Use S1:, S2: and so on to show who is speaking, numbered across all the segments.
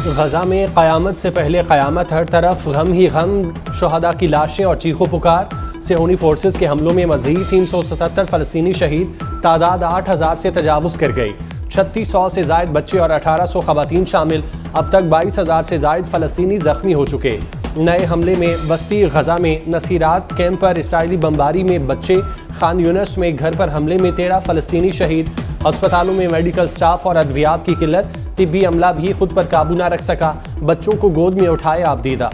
S1: गजा में क़यामत से पहले क़यामत, हर तरफ गम ही गम, शुहदा की लाशें और चीखों पुकार। सेहूनी फोर्सेस के हमलों में मज़ीद 377 फ़लस्तीनी शहीद, तादाद 8000 से तजावुज़ कर गई। 3600 से ज़ायद बच्चे और 1800 ख़वातीन शामिल। अब तक 22000 से ज़ायद फ़लस्तीनी ज़ख्मी हो चुके। नए हमले में बस्ती गजा में नसीरात कैंप पर इसराइली बमबारी में बच्चे। खान यूनिस में घर पर हमले में 13 फ़लस्तीनी शहीद। अस्पतालों में मेडिकल स्टाफ और अद्वियात की किल्लत, तिब्बी अमला भी खुद पर काबू न रख सका। बच्चों को गोद में उठाए आबदीदा।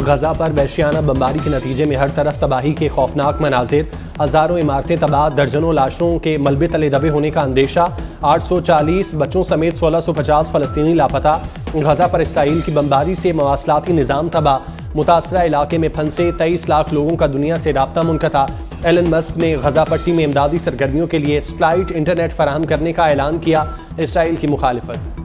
S1: गजा पर वहशियाना बमबारी के नतीजे में हर तरफ तबाही के खौफनाक मनाजिर। हज़ारों इमारतें तबाह, दर्जनों लाशों के मलबे तले दबे होने का अंदेशा। 840 बच्चों समेत 1650 फ़लस्तीनी लापता। गजा पर इसराइल की बमबारी से मवासलाती निज़ाम तबाह। मुतासरा इलाके में फंसे 23 लाख लोगों का दुनिया से राब्ता मुनक़ता। एलन मस्क ने गजा पट्टी में इमदादी सरगर्मियों के लिए स्प्लाइट इंटरनेट फराहम करने का ऐलान किया। इसराइल की मुखालिफत।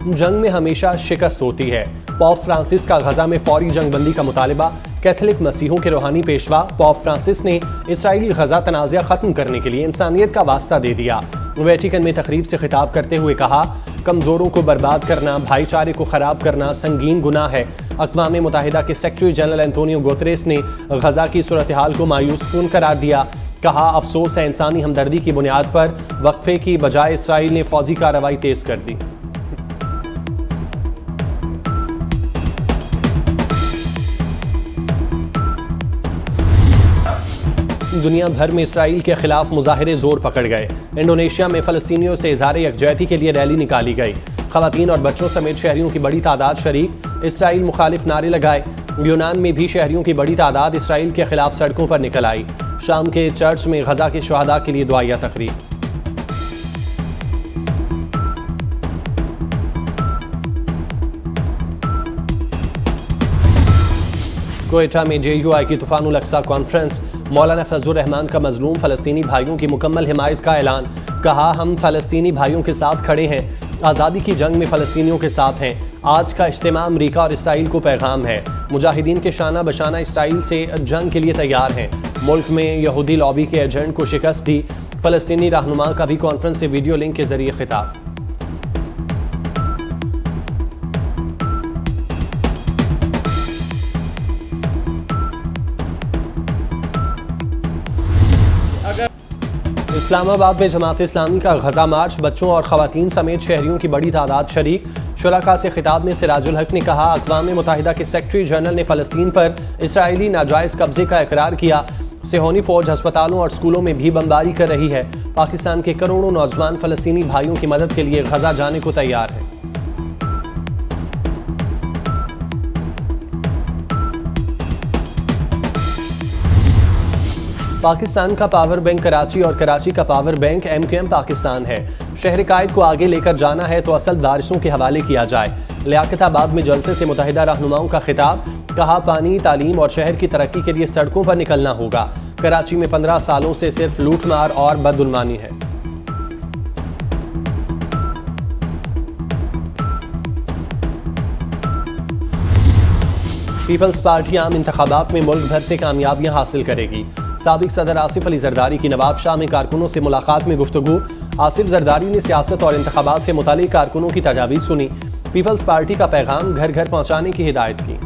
S1: जंग में हमेशा शिकस्त होती है। पॉप फ्रांसिस का गजा में फौरी जंगबंदी का मुतालबा। कैथोलिक मसीहों के रूहानी पेशवा पॉप फ्रांसिस ने इसराइली गजा तनाज़ा खत्म करने के लिए इंसानियत का वास्ता दे दिया। वेटिकन में तकरीब से खिताब करते हुए कहा, कमजोरों को बर्बाद करना, भाईचारे को खराब करना संगीन गुनाह है। अक़वाम मुत्तहिदा के सेक्रेटरी जनरल एंटोनियो गुतरेस ने गजा की सूरत हाल को मायूसकुन करार दिया। कहा, अफसोस है इंसानी हमदर्दी की बुनियाद पर वक्फे की बजाय इसराइल ने फौजी कार्रवाई तेज कर दी। दुनिया भर में इसराइल के खिलाफ मुजाहिरे जोर पकड़ गए। इंडोनेशिया में फ़लस्तीनियों से इज़हार यकजहती के लिए रैली निकाली गई। ख़वातीन और बच्चों समेत शहरियों की बड़ी तादाद शरीक। इसराइल मुखालिफ नारे लगाए। यूनान में भी शहरियों की बड़ी तादाद इसराइल के खिलाफ सड़कों पर निकल आई। शाम के चर्च में गजा के शुहदा के लिए दुआया तकरीब। कोयटा में JUI की तूफ़ानुल अक्सा कॉन्फ्रेंस। मौलाना फजलुर रहमान का मजलूम फ़लस्तीनी भाइयों की मुकम्मल हिमायत का ऐलान। कहा, हम फ़लस्तीनी भाइयों के साथ खड़े हैं, आज़ादी की जंग में फ़लस्तीनियों के साथ हैं। आज का इज्तिमा अमरीका और इसराइल को पैगाम है। मुजाहिदीन के शाना बशाना इसराइल से जंग के लिए तैयार हैं। मुल्क में यहूदी लॉबी के एजेंट को शिकस्त दी। फ़लस्तीनी रहनुमा का भी कॉन्फ्रेंस से वीडियो लिंक के जरिए खिताब। इस्लामाबाद में जमात इस्लामी का गजा मार्च। बच्चों और ख़वातीन समेत शहरियों की बड़ी तादाद शरीक। शुरका से खिताब में सिराजुल हक ने कहा, अक़वाम मुत्तहिदा के सेक्रेटरी जनरल ने फ़लस्तीन पर इसराइली नाजायज़ कब्जे का इकरार किया। सेहूनी फ़ौज अस्पतालों और स्कूलों में भी बमबारी कर रही है। पाकिस्तान के करोड़ों नौजवान फ़लस्तीनी भाइयों की मदद के लिए गजा जाने को तैयार है। पाकिस्तान का पावर बैंक कराची और कराची का पावर बैंक MQM पाकिस्तान है। शहर कायद को आगे लेकर जाना है तो असल वारिसों के हवाले किया जाए। लियाकताबाद में जलसे से मुत्तहिदा रहनुमाओं का खिताब। कहा, पानी, तालीम और शहर की तरक्की के लिए सड़कों पर निकलना होगा। कराची में 15 सालों से सिर्फ लूटमार और बदउलमानी है। पीपल्स पार्टी आम इंतखाबात में मुल्क भर से कामयाबियां हासिल करेगी। साबिक सदर आसिफ अली जरदारी की नवाब शाह में कारकुनों से मुलाकात में गुफ्तगू। आसिफ जरदारी ने सियासत और इंतखाबात से मुतालिक कारकुनों की तजावीज़ सुनी। पीपल्स पार्टी का पैगाम घर घर पहुंचाने की हिदायत की।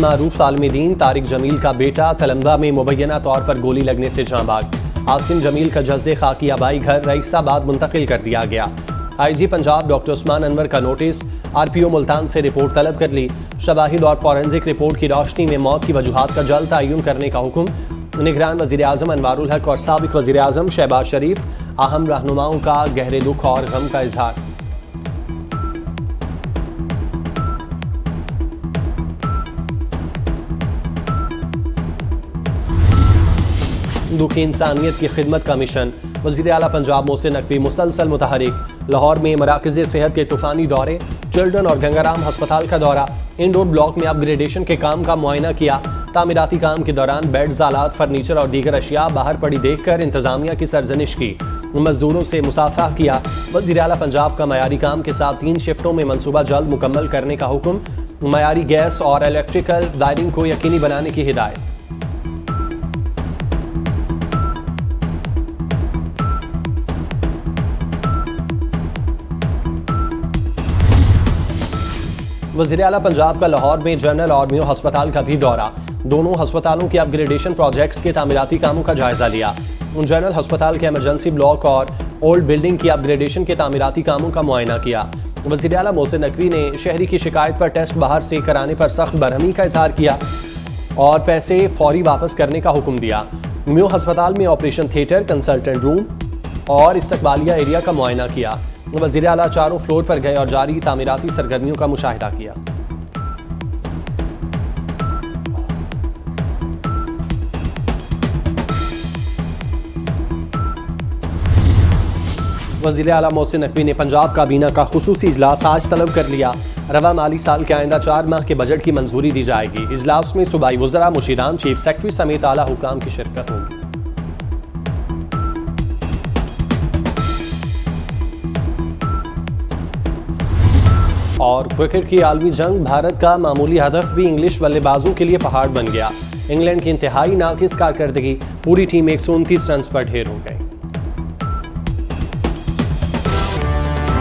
S1: मारूफ आलमी दीन तारिक जमील का बेटा तलंगा में मुबैना तौर पर गोली लगने से जाँ बाग। आसिम जमील का जज्दे खाकी आबाई घर रईसाबाद मुंतकिल कर दिया गया। IG पंजाब डॉक्टर उस्मान अनवर का नोटिस। RPO मुल्तान से रिपोर्ट तलब कर ली। शवाहिद और फॉरेंसिक रिपोर्ट की रोशनी में मौत की वजूहात का जल्द तयन करने का हुक्म। निगरान वज़ीर आज़म अनवारुल हक और साबिक वज़ीर आज़म शहबाज शरीफ अहम रहनुमाओं का गहरे दुख और गम का इजहार। दुखी इंसानियत की खिदमत का मिशन। वज़ीर आला पंजाब मोहसिन नकवी मुसलसल मुतहरिक। लाहौर में मराकज़ सेहत के तूफ़ानी दौरे। चिल्ड्रन और गंगाराम हस्पताल का दौरा। इंडोर ब्लॉक में अपग्रेडेशन के काम का मुआयना किया। तामीराती काम के दौरान बेड्स, आलात, फर्नीचर और दीगर अशिया बाहर पड़ी देखकर इंतजामिया की सरजनिश की, मजदूरों से मुसाफा किया। वज़ीर आला पंजाब का मयारी काम के साथ 3 शिफ्टों में मनसूबा जल्द मुकम्मल करने का हुक्म, मयारी गैस और इलेक्ट्रिकल वायरिंग को यकीनी बनाने की हिदायत। वज़ीर आला पंजाब का लाहौर में जनरल और मेयो अस्पताल का भी दौरा, दोनों अस्पतालों के अपग्रेडेशन प्रोजेक्ट्स के तामीराती कामों का जायजा लिया। जनरल अस्पताल के इमरजेंसी ब्लॉक और ओल्ड बिल्डिंग की अपग्रेडेशन के तामीराती कामों का मुआयना किया। वज़ीर आला मोहसिन नकवी ने शहरी की शिकायत पर टेस्ट बाहर से कराने पर सख्त बरहमी का इजहार किया और पैसे फौरी वापस करने का हुक्म दिया। मेयो अस्पताल में ऑपरेशन थिएटर, कंसल्टेंट रूम और इस्तकबालिया एरिया का मुआयना किया। वज़ीर आला चारों फ्लोर पर गए और जारी तामीराती सरगर्मियों का मुशाहिदा किया। वज़ीर आला मोहसिन नकवी ने पंजाब काबीना का खुसूसी इजलास आज तलब कर लिया। रवा माली साल के आइंदा 4 माह के बजट की मंजूरी दी जाएगी। इजलास में सूबाई वज़रा, मुशीरान, चीफ सेक्रेटरी समेत आला हुकाम की शिरकत होगी। और क्रिकेट की आलमी जंग, भारत का मामूली हदफ भी इंग्लिश बल्लेबाजों के लिए पहाड़ बन गया। इंग्लैंड की इंतहाई नाकिस कारकर्दगी, पूरी टीम 129 रन पर ढेर हो गई।